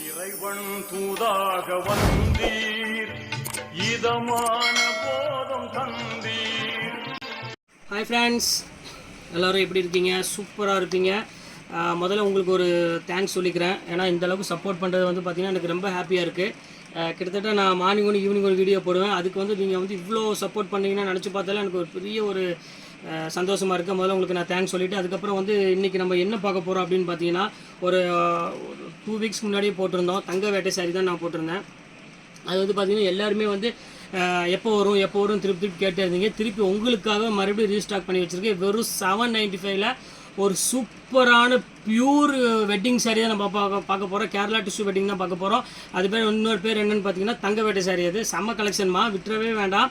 இறைவன் தூதாக வந்தீர் இதமான போதம் தந்தீர். ஹாய் ஃப்ரெண்ட்ஸ், எல்லோரும் எப்படி இருக்கீங்க? சூப்பராக இருப்பீங்க. முதல்ல உங்களுக்கு ஒரு தேங்க்ஸ் சொல்லிக்கிறேன். ஏன்னா இந்தளவுக்கு சப்போர்ட் பண்ணுறது வந்து பார்த்திங்கன்னா எனக்கு ரொம்ப ஹாப்பியாக இருக்குது. கிட்டத்தட்ட நான் மார்னிங் ஒன்று ஈவினிங் ஒரு வீடியோ போடுவேன். அதுக்கு வந்து நீங்கள் வந்து இவ்வளோ சப்போர்ட் பண்ணிங்கன்னா நினச்சி பார்த்தாலும் எனக்கு ஒரு பெரிய ஒரு சந்தோஷமாக இருக்குது. முதல்ல உங்களுக்கு நான் தேங்க்ஸ் சொல்லிவிட்டு அதுக்கப்புறம் வந்து இன்றைக்கி நம்ம என்ன பார்க்க போகிறோம் அப்படின்னு பார்த்தீங்கன்னா, ஒரு 2 வீக்ஸ் முன்னாடியே போட்டிருந்தோம். தங்க வேட்டை சாரி தான் நான் போட்டிருந்தேன். அது வந்து பார்த்திங்கன்னா எல்லாருமே வந்து எப்போ வரும் திருப்பி கேட்டே இருந்தீங்க. திருப்பி உங்களுக்காக மறுபடியும் ரீஸ்டாக் பண்ணி வச்சுருக்கேன். வெறும் 795ல் ஒரு சூப்பரான பியூர் வெட்டிங் சாரி தான் நம்ம பார்க்க போகிறோம். கேரளா டிஷ்யூ வெட்டிங் தான் பார்க்க போகிறோம். அது பேர் இன்னொரு பேர் என்னென்னு பார்த்தீங்கன்னா தங்க வேட்டை சாரி. அது செம்ம கலெக்ஷன்மா, விட்டுறவே வேண்டாம்.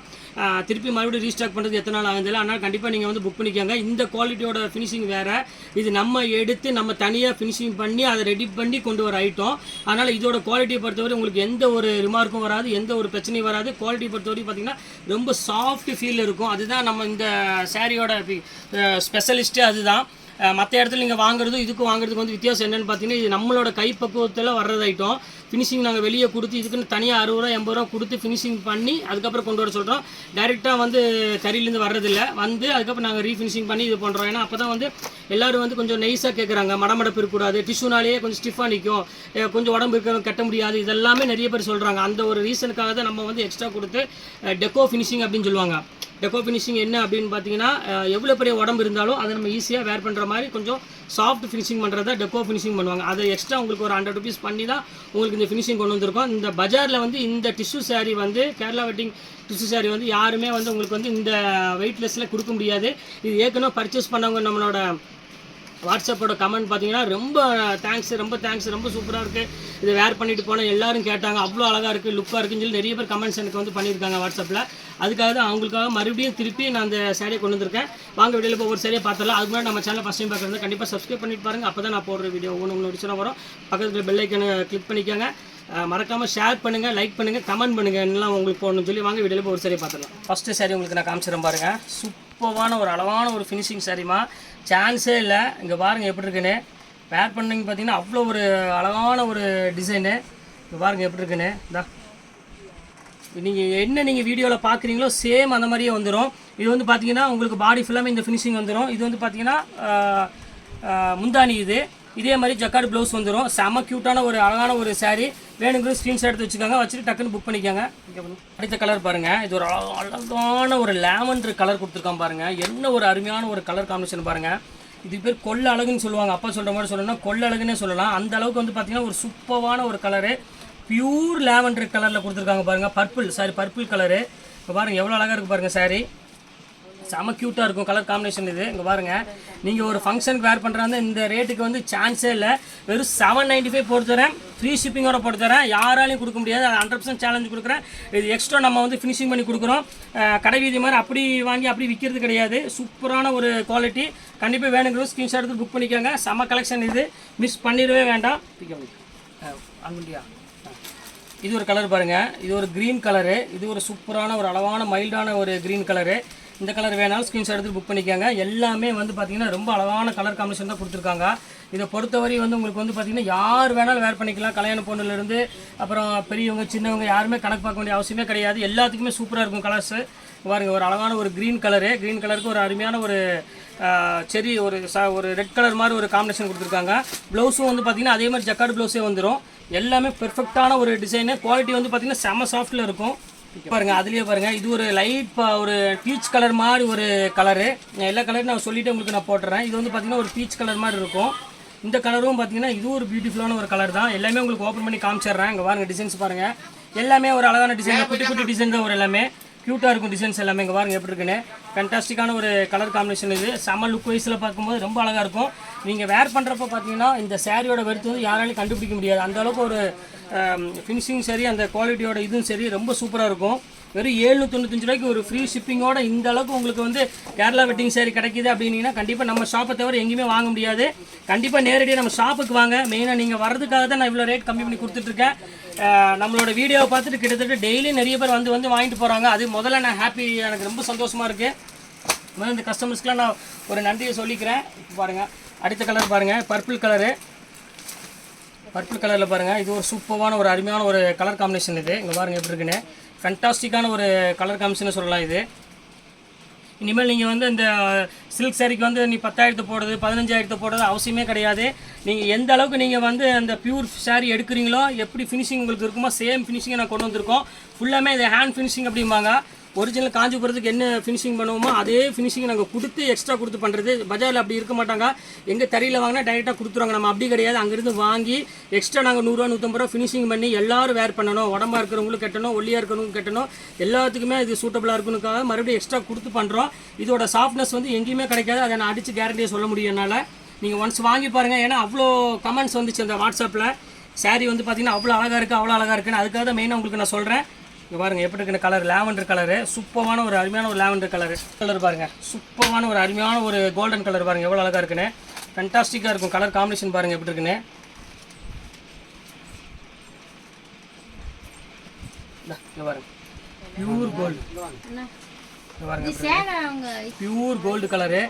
திருப்பி மறுபடியும் ரீஸ்டாக் பண்ணுறது எத்தனை நாள் ஆகுதில்ல, அதனால் கண்டிப்பாக நீங்கள் வந்து புக் பண்ணிக்கோங்க. இந்த குவாலிட்டியோட ஃபினிஷிங் வேறு. இது நம்ம எடுத்து நம்ம தனியாக ஃபினிஷிங் பண்ணி அதை ரெடி பண்ணி கொண்டு வர ஐட்டம். அதனால் இதோட குவாலிட்டியை பொறுத்தவரை உங்களுக்கு எந்த ஒரு ரிமார்க்கும் வராது, எந்த ஒரு பிரச்சனையும் வராது. குவாலிட்டி பொறுத்தவரை பார்த்திங்கன்னா ரொம்ப சாஃப்ட் ஃபீல் இருக்கும். அதுதான் நம்ம இந்த சாரியோட ஸ்பெஷலிஸ்ட்டே அதுதான். மற்ற இடத்துல நீங்கள் வாங்குறதும் இதுக்கும் வாங்குறதுக்கு வந்து வித்தியாசம் என்னென்னு பார்த்தீங்கன்னா, இது நம்மளோட கைப்பக்குவத்தில் வர்றது ஐட்டம். ஃபினிஷிங் நாங்கள் வெளியே கொடுத்து இதுக்குன்னு தனியாக 60 ரூபா 80 ரூபா கொடுத்து ஃபினிஷிங் பண்ணி அதுக்கப்புறம் கொண்டு வர சொல்கிறோம். டைரெக்டாக வந்து கறியிலேருந்து வர்றதில்லை, வந்து அதுக்கப்புறம் நாங்கள் ரீஃபினிஷிங் பண்ணி இது பண்ணுறோம். ஏன்னா அப்போ தான் வந்து எல்லோரும் வந்து கொஞ்சம் நைஸாக கேட்குறாங்க. மடமடப்பு இருக்கக்கூடாது, டிஷ்யூனாலேயே கொஞ்சம் ஸ்டிஃபாக நிற்கும், கொஞ்சம் உடம்பு இருக்கிறவங்க கட்ட முடியாது, இதெல்லாமே நிறைய பேர் சொல்கிறாங்க. அந்த ஒரு ரீசனுக்காக தான் நம்ம வந்து எக்ஸ்ட்ரா கொடுத்து டெக்கோ ஃபினிஷிங் அப்படின்னு சொல்லுவாங்க. டெக்கோ ஃபினிஷிங் என்ன அப்படின்னு பார்த்தீங்கன்னா, எவ்வளோ பெரிய உடம்பு இருந்தாலும் அதை நம்ம ஈஸியாக வேர் பண்ணுற மாதிரி கொஞ்சம் சாஃப்ட் ஃபினிஷிங் பண்ணுறதா டெக்கோ ஃபினிஷிங் பண்ணுவாங்க. அதை எக்ஸ்ட்ரா உங்களுக்கு ஒரு 100 ருபீஸ் பண்ணி தான் உங்களுக்கு இந்த ஃபினிஷிங் கொண்டு வந்திருக்கோம். இந்த பஜாரில் வந்து இந்த டிஷ்யூ சாரீ வந்து கேரளா வெட்டிங் டிஷ்யூ சாரீ வந்து யாருமே வந்து உங்களுக்கு வந்து இந்த வெயிட்லெஸ்ஸில் கொடுக்க முடியாது. இது ஏற்கனவே பர்ச்சேஸ் பண்ணவங்க நம்மளோட வாட்ஸ்அப்போட கமெண்ட் பார்த்தீங்கன்னா ரொம்ப தேங்க்ஸ், ரொம்ப சூப்பராக இருக்குது, இதை வேர் பண்ணிட்டு போனால் எல்லோரும் கேட்டாங்க, அவ்வளோ அழகாக இருக்குது, லுக்காக இருக்குன்னு சொல்லி நிறைய பேர் கமெண்ட்ஸ் எனக்கு வந்து பண்ணியிருக்காங்க வாட்ஸ்அப்பில். அதுக்காக தான் அவங்களுக்காக மறுபடியும் திருப்பி நான் அந்த சாரியை கொண்டு வந்திருக்கேன். வாங்க வீடியோவில் இப்போ ஒரு சரியாக பார்த்துடலாம். அதுக்கு முன்னாடி நம்ம சேனல் ஃபஸ்ட் டைம் பார்க்குறது கண்டிப்பாக சப்ஸ்கிரைப் பண்ணிட்டு பாருங்கள். அப்போ தான் நான் போடுற வீடியோ ஒன்று நோட்டிஃபிகேஷன் வரும். பக்கத்தில் பெல் ஐக்கனை கிளிக் பண்ணிக்கோங்க. மறக்காமல் ஷேர் பண்ணுங்கள், லைக் பண்ணுங்கள், கமெண்ட் பண்ணுங்கள், என்னெல்லாம் உங்களுக்கு போடணும்னு சொல்லி வாங்க வீடியோவில் இப்போ ஒரு சரியாக பார்த்துடலாம். ஃபஸ்ட்டு சாரி உங்களுக்கு நான் காமிச்சிடும் பாருங்கள். சூப்பரான ஒரு அளவான ஒரு ஃபினிஷிங் சாரிமா, சான்ஸே இல்லை. இங்கே பாருங்கள் எப்படி இருக்குன்னு. வேர் பண்ணிங்க பார்த்தீங்கன்னா அவ்வளோ ஒரு அழகான ஒரு டிசைனு. இங்கே பாருங்கள் எப்படி இருக்குன்னு. இந்தா நீங்கள் வீடியோவில் பார்க்குறீங்களோ சேம் அந்த மாதிரியே வந்துடும். இது வந்து பார்த்தீங்கன்னா உங்களுக்கு பாடி ஃபுல்லாமே இந்த ஃபினிஷிங் வந்துடும். இது வந்து பார்த்தீங்கன்னா முந்தானி இதே மாதிரி ஜக்கார்டு ப்ளவுஸ் வந்துடும். செம்ம க்யூட்டான ஒரு அழகான ஒரு சாரீ. வேணுங்கிற ஸ்க்ரீன்ஷாட் எடுத்து வச்சுக்கோங்க, வச்சுட்டு டக்குன்னு புக் பண்ணிக்கோங்க. அடுத்த கலர் பாருங்கள். இது ஒரு அழகான ஒரு லேவண்டர் கலர் கொடுத்துருக்கான் பாருங்கள். என்ன ஒரு அருமையான ஒரு கலர் காம்பினேஷன் பாருங்கள். இதுக்கு பேர் கொள்ள அழகுன்னு சொல்லுவாங்க. அப்பா சொல்கிற மாதிரி சொல்லணும்னா கொள்ள அழகுன்னே சொல்லலாம். அந்த அளவுக்கு வந்து பார்த்திங்கன்னா ஒரு சூப்பரான ஒரு கலரு. பியூர் லேவண்டர் கலரில் கொடுத்துருக்காங்க பாருங்கள். Purple colour. இப்போ பாருங்கள் எவ்வளோ அழகாக இருக்குது பாருங்கள் சாரீ. செம்ம க்யூட்டாக இருக்கும் கலர் காம்பினேஷன் இது. இங்கே பாருங்கள், நீங்கள் ஒரு ஃபங்க்ஷனுக்கு வேர் பண்ணுறாங்க இந்த ரேட்டுக்கு வந்து சான்ஸே இல்லை. வெறும் 795 போட்டு தரேன், ஃப்ரீ ஷிப்பிங்கோட போட்டு தரேன். யாராலையும் கொடுக்க முடியாது. 100% சேலஞ்சு கொடுக்குறேன். இது எக்ஸ்ட்ரா நம்ம வந்து ஃபினிஷிங் பண்ணி கொடுக்குறோம். கடை வீதி மாதிரி அப்படி வாங்கி அப்படி விற்கிறது கிடையாது. சூப்பரான ஒரு குவாலிட்டி. கண்டிப்பாக வேணுங்கிற ஸ்க்ரீன்ஷாட் எடுத்து புக் பண்ணிக்கோங்க. செம்ம கலெக்ஷன் இது, மிஸ் பண்ணிடவே வேண்டாம். அங்குண்டியா இது ஒரு கலர் பாருங்கள். இது ஒரு க்ரீன் கலரு. இது ஒரு சூப்பரான ஒரு அளவான மைல்டான ஒரு க்ரீன் கலரு. இந்த கலர் வேணாலும் ஸ்க்ரீன்ஷாட் எடுத்து புக் பண்ணிக்கோங்க. எல்லாமே வந்து பார்த்திங்கன்னா ரொம்ப அழகான கலர் காம்பினேஷன் தான் கொடுத்துருக்காங்க. இதை பொறுத்தவரை வந்து உங்களுக்கு வந்து பார்த்திங்கன்னா யார் வேணாலும் வேர் பண்ணிக்கலாம். கல்யாண பொண்ணுலேருந்து அப்புறம் பெரியவங்க சின்னவங்க யாருமே கணக்கு பார்க்க வேண்டிய அவசியமே கிடையாது. எல்லாத்துக்குமே சூப்பராக இருக்கும் கலர்ஸு. பாருங்கள், ஒரு அழகான ஒரு க்ரீன் கலருக்கு ஒரு அருமையான ஒரு செரி ஒரு ரெட் கலர் மாதிரி ஒரு காம்பினேஷன் கொடுத்துருக்காங்க. ப்ளவுஸும் வந்து பார்த்திங்கன்னா அதே மாதிரி ஜக்கார்டு ப்ளவுஸே வந்துடும். எல்லாமே பெர்ஃபெக்டான ஒரு டிசைனு. குவாலிட்டி வந்து பார்த்திங்கன்னா செம்ம சாஃப்ட்டில் இருக்கும். பாருங்கள், அதுலேயே பாருங்கள், இது ஒரு லைட் ஒரு பீச் கலர் மாதிரி ஒரு கலரு. எல்லா கலரும் நான் சொல்லிவிட்டு உங்களுக்கு நான் போட்டுறேன். இது வந்து பார்த்திங்கன்னா ஒரு பீச் கலர் மாதிரி இருக்கும். இந்த கலரும் பார்த்திங்கன்னா இது ஒரு பியூட்டிஃபுல்லான ஒரு கலர் தான். எல்லாமே உங்களுக்கு ஓப்பன் பண்ணி காமிச்சிடுறேன். இங்கே பாருங்கள், டிசைன்ஸ் பாருங்கள். எல்லாமே ஒரு அழகான டிசைன், குட்டி டிசைன் தான். ஒரு எல்லாமே க்யூட்டாக இருக்கும் டிசைன்ஸ் எல்லாமே. இங்கே பாருங்கள் எப்படி இருக்குன்னு. ஃபேண்டாஸ்டிக்கான ஒரு கலர் காம்பினேஷன் இது. செம்ம லுக் வைஸில் பார்க்கும்போது ரொம்ப அழகாக இருக்கும். நீங்கள் வேர் பண்ணுறப்ப பார்த்தீங்கன்னா இந்த சாரியோட வெறுத்து வந்து யாராலையும் கண்டுபிடிக்க முடியாது. அந்தளவுக்கு ஒரு ஃபினிஷிங் சரி, அந்த குவாலிட்டியோட இதுவும் சரி ரொம்ப சூப்பராக இருக்கும். வெறும் 795 ரூபாய்க்கு ஒரு ஃப்ரீ ஷிப்பிங்கோட இந்த அளவுக்கு உங்களுக்கு வந்து கேரளா வெட்டிங் சாரி கிடைக்கிது அப்படின்னீங்கன்னா கண்டிப்பாக நம்ம ஷாப்பை தவிர எங்கேயுமே வாங்க முடியாது. கண்டிப்பாக நேரடியாக நம்ம ஷாப்புக்கு வாங்க. மெயினாக நீங்கள் வர்றதுக்காக தான் நான் இவ்வளோ ரேட் கம்மி பண்ணி கொடுத்துட்ருக்கேன். நம்மளோட வீடியோவை பார்த்துட்டு கிட்டத்தட்ட டெய்லி நிறைய பேர் வந்து வாங்கிட்டு போகிறாங்க. அது முதல்ல நான் ஹாப்பி, எனக்கு ரொம்ப சந்தோஷமாக இருக்குது. இந்த கஸ்டமர்ஸ்க்குலாம் நான் ஒரு நன்றியை சொல்லிக்கிறேன். பாருங்கள், அடுத்த கலர் பாருங்கள், பர்பிள் கலரு. பர்பிள் கலரில் பாருங்கள், இது ஒரு சூப்பரான ஒரு அருமையான ஒரு கலர் காம்பினேஷன். இது இங்கே பாருங்கள் எப்படி இருக்குன்னு, ஃபேண்டாஸ்டிக்கான ஒரு கலர் காம்பினேஷன் சொல்லலாம். இது இனிமேல் நீங்கள் வந்து இந்த சில்க் சாரிக்கு வந்து நீ 10,000 போடுறது 15,000 போடுறது அவசியமே கிடையாது. நீங்கள் எந்த அளவுக்கு நீங்கள் வந்து அந்த பியூர் சாரி எடுக்கிறீங்களோ, எப்படி ஃபினிஷிங் உங்களுக்கு இருக்குமோ சேம் ஃபினிஷிங்கை நான் கொண்டு வந்திருக்கோம். ஃபுல்லாமே இது ஹேண்ட் ஃபினிஷிங் அப்படிம்பாங்க. ஒரிஜினல் காஞ்சிபுரத்துக்கு என்ன ஃபினிஷிங் பண்ணுவோமோ அதே ஃபினிஷிங் நாங்கள் கொடுத்து எக்ஸ்ட்ரா கொடுத்து பண்ணுறது. பஜாரில் அப்படி இருக்க மாட்டாங்க, எங்கள் தறியில் வாங்கினா டைரெக்டாக கொடுத்துருவாங்க. நம்ம அப்படி கிடையாது, அங்கேருந்து வாங்கி எக்ஸ்ட்ரா நாங்கள் 100 ரூபா 150 ரூபா ஃபினிஷிங் பண்ணி எல்லோரும் வேர் பண்ணணும். உடம்பா இருக்கிறவங்களுக்கு கட்டணும், ஒல்லியாக இருக்கிறவங்களுக்கு கட்டணும், எல்லாத்துக்குமே இது சூட்டபுளாக இருக்குனுக்காக மறுபடியும் எக்ஸ்ட்ரா கொடுத்து பண்ணுறோம். இதோட சாஃப்ட்னஸ் வந்து எங்கேயுமே கிடைக்காது, அதை நான் அடித்து கேரண்டியாக சொல்ல முடியும் என்னால். நீங்கள் ஒன்ஸ் வாங்கி பாருங்கள். ஏன்னா அவ்வளோ கமெண்ட்ஸ் வந்துச்சு அந்த வாட்ஸ்அப்பில், சாரீ வந்து பார்த்திங்கன்னா அவ்வளோ அழகாக இருக்குது அவ்வளோ அழகாக இருக்குன்னு. அதுக்காக தான் மெயினாக உங்களுக்கு நான் சொல்கிறேன். இங்கே பாருங்கள் எப்படி இருக்குன்னு கலர், லாவெண்டர் கலரு, சூப்பரான ஒரு அருமையான ஒரு லாவெண்டர் கலர் பாருங்கள், சூப்பரான ஒரு அருமையான ஒரு கோல்டன் கலர் பாருங்கள் எவ்வளோ அழகாக இருக்குன்னு, ஃபேண்டாஸ்டிக்காக இருக்கும். கலர் காம்பினேஷன் பாருங்கள் எப்படி இருக்குன்னு. இங்கே பாருங்கள் pure gold, pure gold colour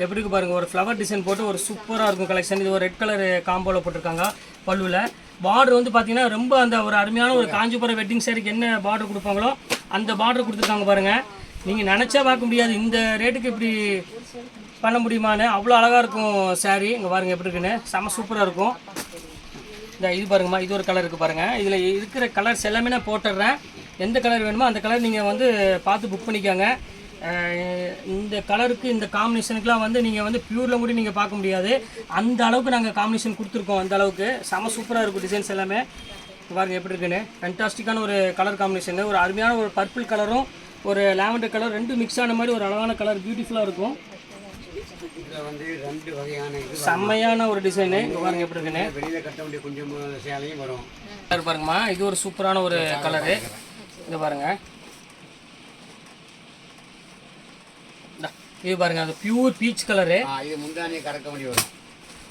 எப்படி இருக்கு பாருங்கள். ஒரு ஃப்ளவர் டிசைன் போட்டு ஒரு சூப்பராக இருக்கும் கலெக்ஷன். இது ஒரு ரெட் கலர் காம்போவில் போட்டிருக்காங்க. பல்லுவில் பார்டர் வந்து பார்த்தீங்கன்னா ரொம்ப அந்த ஒரு அருமையான ஒரு காஞ்சிபுரம் வெட்டிங் சாரிக்கு என்ன பார்டர் கொடுப்பாங்களோ அந்த பார்டர் கொடுத்துருக்காங்க பாருங்கள். நீங்கள் நினச்சா பார்க்க முடியாது இந்த ரேட்டுக்கு இப்படி பண்ண முடியுமான்னு, அவ்வளோ அழகாக இருக்கும் சாரீ. இங்கே பாருங்கள் எப்படி இருக்குன்னு, செம சூப்பராக இருக்கும். இந்த இது பாருங்கம்மா, இது ஒரு கலர் இருக்குது பாருங்கள். இதில் இருக்கிற கலர்ஸ் எல்லாமே நான் போட்டுடுறேன். எந்த கலர் வேணுமோ அந்த கலர் நீங்கள் வந்து பார்த்து புக் பண்ணிக்கோங்க. இந்த கலருக்கு இந்த காம்பினேஷனுக்குலாம் வந்து நீங்கள் வந்து பியூரில் கூட நீங்கள் பார்க்க முடியாது, அந்த அளவுக்கு நாங்கள் காம்பினேஷன் கொடுத்துருக்கோம். அந்த அளவுக்கு செம சூப்பராக இருக்கும் டிசைன்ஸ் எல்லாமே. பாருங்கள் எப்படி இருக்குன்னு, ஃபேண்டாஸ்டிக்கான ஒரு கலர் காம்பினேஷன். ஒரு அருமையான ஒரு பர்பிள் கலரும் ஒரு லாவெண்டர் கலர் ரெண்டு மிக்ஸ் ஆன மாதிரி ஒரு அழகான கலர், பியூட்டிஃபுல்லாக இருக்கும். செம்மையான ஒரு டிசைனு. இங்கே பாருங்கள் எப்படி இருக்குன்னு, கலர் பாருங்கம்மா, இது ஒரு சூப்பரான ஒரு கலரு. இங்கே பாருங்கள், இது பாருங்க, அது பியூர் பீச் கலரு. இது முந்தானி கறக்க வேண்டி வரும்,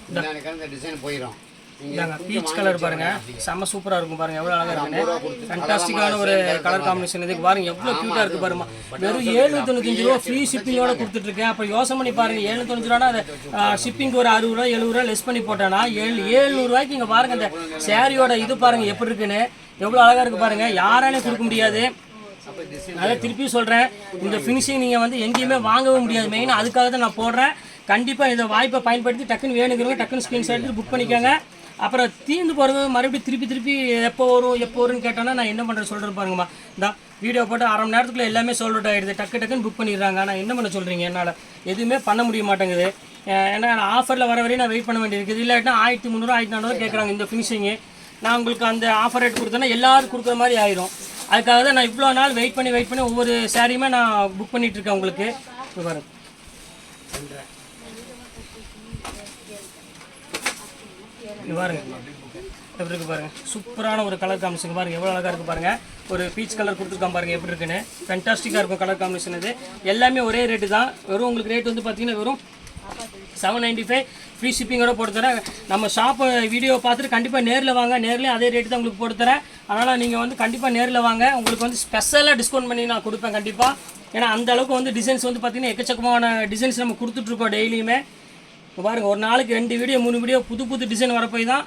முந்தானி கறந்த டிசைன் போயிடும். இதாங்க பீச் கலர் பாருங்க, செம்ம சூப்பராக இருக்கும் பாருங்க, எவ்வளோ அழகாக இருக்குன்னு. ஃபேண்டாஸ்டிக்கான ஒரு கலர் காம்பினேஷன். இதுக்கு பாருங்க எவ்வளோ க்யூட்டாக இருக்குது பாருங்க. வெறும் 795 ரூபா ஃப்ரீ ஷிப்பிங்கோட கொடுத்துட்ருக்கேன். அப்போ யோசனை பண்ணி பாருங்க, 795 ரூபானா அதை ஷிப்பிங்க்கு ஒரு 60 ரூபா 70 ரூபா லெஸ் பண்ணி போட்டேன்னா 700 ரூபாய்க்கு. இங்கே பாருங்க இந்த சாரியோட இது பாருங்க எப்படி இருக்குன்னு, எவ்வளோ அழகாக இருக்குது பாருங்க. யாராலையும் கொடுக்க முடியாது. அதை திருப்பி சொல்கிறேன், இந்த ஃபினிஷிங் நீங்கள் வந்து எங்கேயுமே வாங்கவும் முடியாது. மெயினாக அதுக்காக தான் நான் போடுறேன். கண்டிப்பாக இந்த வாய்ப்பை பயன்படுத்தி டக்குன்னு வேணுங்கிறவங்க டக்குன்னு ஸ்க்ரீன்ஷாட் எடுத்து புக் பண்ணிக்கோங்க. அப்புறம் தீர்ந்து போகிறது மறுபடியும் திருப்பி எப்போ வரும்னு கேட்டோன்னா நான் என்ன பண்ணுறேன் சொல்கிறேன் பாருங்கம்மா. இந்த வீடியோ போட்டு 1/2 மணி நேரத்துக்குள்ளே எல்லாமே சோல்ட் அவுட் ஆகிடுது, டக்குன்னு புக் பண்ணிடுறாங்க. ஆனால் என்ன பண்ண சொல்கிறீங்க, என்னால் எதுவுமே பண்ண முடிய மாட்டேங்குது. ஏன்னா ஆஃபரில் வர வரையும் நான் வெயிட் பண்ண வேண்டியிருக்குது. இல்லாட்டினா 1300 1400 கேட்குறாங்க இந்த ஃபினிஷிங்கு. நான் உங்களுக்கு அந்த ஆஃபர் ரேட் கொடுத்தேன்னா எல்லோரும் கொடுக்குற மாதிரி ஆயிரும். அதுக்காக தான் நான் இவ்வளோ நாள் வெயிட் பண்ணி ஒவ்வொரு சாரியுமே நான் புக் பண்ணிகிட்ருக்கேன் உங்களுக்கு. பாருங்க இது பாருங்க எப்படி இருக்குது பாருங்கள், சூப்பரான ஒரு கலர் காம்பினேஷன் பாருங்கள், எவ்வளோ அழகாக இருக்குது பாருங்கள். ஒரு பீச் கலர் கொடுத்துருக்கான் பாருங்கள் எப்படி இருக்குன்னு, ஃபேண்டாஸ்டிக்காக இருக்கும் கலர் காம்பினேஷன். இது எல்லாமே ஒரே ரேட்டு தான். வெறும் உங்களுக்கு ரேட் வந்து பார்த்தீங்கன்னா வெறும் 795 ஃப்ரீ ஷிப்பிங்கோட போட்டு தரேன். நம்ம ஷாப்பை வீடியோ பார்த்துட்டு கண்டிப்பாக நேரில் வாங்க, நேர்லேயும் அதே ரேட்டு தான் உங்களுக்கு போட்டு தரேன். அதனால் நீங்கள் வந்து கண்டிப்பாக நேரில் வாங்க, உங்களுக்கு வந்து ஸ்பெஷலாக டிஸ்கவுண்ட் பண்ணி நான் கொடுப்பேன் கண்டிப்பாக. ஏன்னா அந்த அளவுக்கு வந்து டிசைன்ஸ் வந்து பார்த்திங்கன்னா எக்கச்சக்கமான டிசைன்ஸ் நம்ம கொடுத்துட்ருக்கோம் டெய்லியுமே. பாருங்கள் ஒரு நாளைக்கு 2 வீடியோ 3 வீடியோ புது டிசைன் வரப்போய் தான்.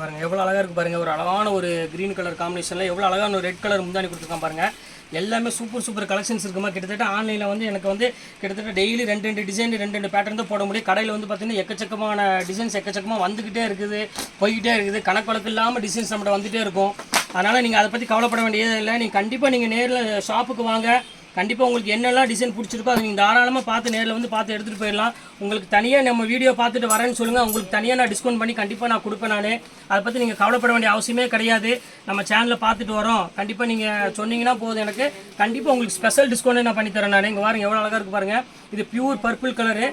பாருங்கள் எவ்வளோ அழகாக இருக்குது பாருங்கள். ஒரு அழகான ஒரு க்ரீன் கலர் காம்பினேஷனில் எவ்வளோ அழகான ஒரு ரெட் கலர் முந்தானி கொடுத்துருக்கான் பாருங்கள். எல்லாமே சூப்பர் கலெக்ஷன்ஸ் இருக்குமா. கிட்டத்தட்ட ஆன்லைனில் வந்து எனக்கு வந்து கிட்டத்தட்ட டெய்லி 2 டிசைன் 2 பேட்டர்ன் தான் போட முடியும். கடையில் வந்து பார்த்திங்கன்னா எக்கச்சக்கமான டிசைன்ஸ் எக்கச்சக்கமாக வந்துக்கிட்டே இருக்குது, போய்கிட்டே இருக்குது. கணக்கு வழக்கு இல்லாமல் டிசைன்ஸ் நம்மகிட்ட வந்துகிட்டே இருக்கும். அதனால் நீங்கள் அதை பற்றி கவலைப்பட வேண்டியதே இல்லை. நீங்கள் கண்டிப்பாக நீங்கள் நேரில் ஷாப்புக்கு வாங்க. கண்டிப்பாக உங்களுக்கு என்னெல்லாம் டிசைன் பிடிச்சிருக்கோ அதை நீங்கள் தாராளமாக பார்த்து நேரில் வந்து பார்த்து எடுத்துகிட்டு போயிடலாம். உங்களுக்கு தனியாக நம்ம வீடியோ பார்த்துட்டு வரேன்னு சொல்லுங்கள், உங்களுக்கு தனியாக நான் டிஸ்கவுண்ட் பண்ணி கண்டிப்பாக நான் கொடுப்பேன். நான் அதை பற்றி நீங்கள் கவலைப்பட வேண்டிய அவசியமே கிடையாது. நம்ம சேனலில் பார்த்துட்டு வரோம், கண்டிப்பாக நீங்கள் சொன்னீங்கன்னா போதும், எனக்கு கண்டிப்பாக உங்களுக்கு ஸ்பெஷல் டிஸ்கவுண்ட்டே நான் பண்ணித்தரேன். நான் இங்கே பாருங்கள் எவ்வளோ அழகாக இருக்குது பாருங்கள். இது பியூர் பர்பிள் கலரு.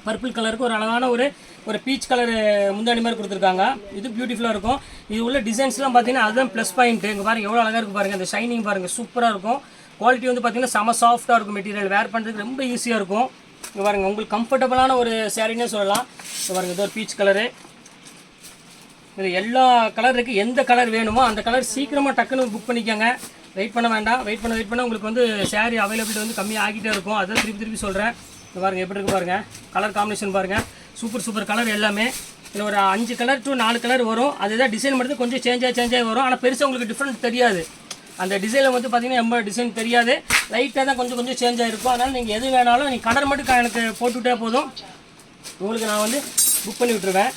பர்பிள் கலருக்கு ஒரு அழகான ஒரு பீச் கலர் முந்தாணி மாதிரி கொடுத்துருக்காங்க. இது பியூட்டிஃபுல்லாக இருக்கும். இது உள்ள டிசைன்ஸ்லாம் பார்த்தீங்கன்னா அதுதான் ப்ளஸ் பாயிண்ட்டு. இங்கே பாருங்கள் எவ்வளோ அழகாக இருக்குது பாருங்கள். அந்த ஷைனிங் பாருங்கள் சூப்பராக இருக்கும். குவாலிட்டி வந்து பார்த்திங்கன்னா செம சாஃப்ட்டாக இருக்கும். மெட்டீரியல் வேர் பண்ணுறதுக்கு ரொம்ப ஈஸியாக இருக்கும். இங்கே பாருங்கள் உங்களுக்கு கம்ஃபர்டபுளான ஒரு சாரின்னே சொல்லலாம். இங்கே பாருங்கள் இது ஒரு பீச் கலரு. இது எல்லா கலர் இருக்குது. எந்த கலர் வேணுமோ அந்த கலர் சீக்கிரமாக டக்குன்னு புக் பண்ணிக்கோங்க. வெயிட் பண்ண வேண்டாம். வெயிட் பண்ண உங்களுக்கு வந்து சாரீ அவைலபிலிட்டி வந்து கம்மியாக ஆகிட்டே இருக்கும். அதான் திருப்பி சொல்கிறேன். இங்கே பாருங்கள் எப்படி இருக்குது பாருங்கள். கலர் காம்பினேஷன் பாருங்கள், சூப்பர் கலர் எல்லாமே. இன்னும் ஒரு 5 கலர் டு 4 கலர் வரும். அதுதான் டிசைன் மட்டும் கொஞ்சம் சேஞ்ச் ஆகி வரும். ஆனால் பெருசாக உங்களுக்கு டிஃப்ரெண்ட் தெரியாது. அந்த டிசைனில் வந்து பார்த்தீங்கன்னா ரொம்ப டிசைன் தெரியாது, லைட்டாக தான் கொஞ்சம் சேஞ்ச் ஆகிருக்கும். அதனால் நீங்கள் எது வேணாலும் நீங்கள் கலர் மட்டும் எனக்கு போட்டுவிட்டே போதும், உங்களுக்கு நான் வந்து புக் பண்ணி விட்டுருவேன்.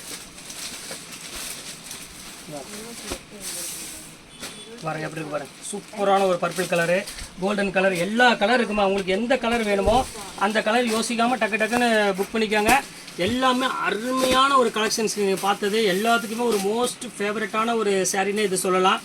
பாருங்க எப்படி இருக்கு பாருங்க, சூப்பரான ஒரு பர்பிள் கலரு, கோல்டன் கலர், எல்லா கலர் இருக்குமா. உங்களுக்கு எந்த கலர் வேணுமோ அந்த கலர் யோசிக்காமல் டக்குன்னு புக் பண்ணிக்கோங்க. எல்லாமே அருமையான ஒரு கலெக்ஷன்ஸ். நீங்கள் பார்த்தது எல்லாத்துக்குமே ஒரு மோஸ்ட் ஃபேவரட்டான ஒரு சாரீனே இது சொல்லலாம்.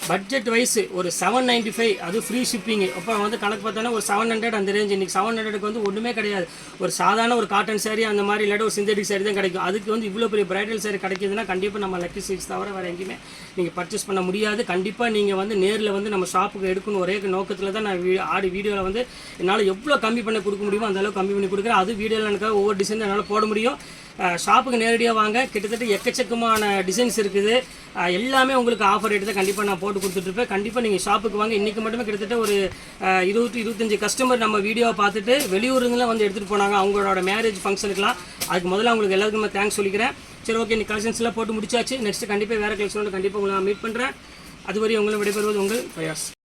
பட்ஜெட் வைஸ் ஒரு 795, அது ஃப்ரீ ஷிப்பிங்கு. அப்புறம் வந்து கணக்கு பார்த்தோன்னா ஒரு 700 அந்த ரேஞ்ச். இன்றைக்கி 700க்கு வந்து ஒன்றுமே கிடையாது. ஒரு சாதாரண ஒரு காட்டன் சாரீ அந்த மாதிரி இல்லாட்டி ஒரு சிந்தட்டிக் சாரீ தான் கிடைக்கும். அதுக்கு வந்து இவ்வளோ பெரிய பிரைடல் சாரீ கிடைக்கிதுன்னா கண்டிப்பாக நம்ம லக்கி சில்க்ஸ் தவிர வேறு எங்கேயுமே நீங்கள் பர்ச்சேஸ் பண்ண முடியாது. கண்டிப்பாக நீங்கள் வந்து நேரில் வந்து நம்ம ஷாப்புக்கு எடுக்கணும் ஒரே நோக்கத்தில் தான் நான் வீடியோவில் வந்து என்னால் எவ்வளோ கம்மி பண்ண கொடுக்க முடியுமோ அந்தளவுக்கு கம்மி பண்ணி கொடுக்குறேன். அது வீடியோவில் எனக்கு ஒவ்வொரு டிசைன் என்னால் போட முடியும். ஷாப்புக்கு நேரடியாக வாங்க, கிட்டத்தட்ட எக்கச்சக்கமான டிசைன்ஸ் இருக்குது. எல்லாமே உங்களுக்கு ஆஃபர் ரேட்டு தான் கண்டிப்பாக நான் போட்டு கொடுத்துட்ருப்பேன். கண்டிப்பாக நீங்கள் ஷாப்புக்கு வாங்க. இன்றைக்கி மட்டுமே கிட்டத்தட்ட ஒரு 20-25 கஸ்டமர் நம்ம வீடியோவை பார்த்துட்டு வெளியூருங்களாம் வந்து எடுத்துகிட்டு போனாங்க அவங்களோட மேரேஜ் ஃபங்க்ஷனுக்குலாம். அதுக்கு முதல்ல அவங்களுக்கு எல்லாருக்குமே தேங்க்ஸ் சொல்லிக்கிறேன். சரி, ஓகே, இன்னைக்கு கலெக்ஷன்ஸ்லாம் போட்டு முடிச்சாச்சு. நெக்ஸ்ட்டு கண்டிப்பாக வேறு கலெக்ஷனோட கண்டிப்பாக உங்களை நான் மீட் பண்ணுறேன். அதுவரை உங்களை விடைபெறுவது உங்கள் பிரயாஸ்.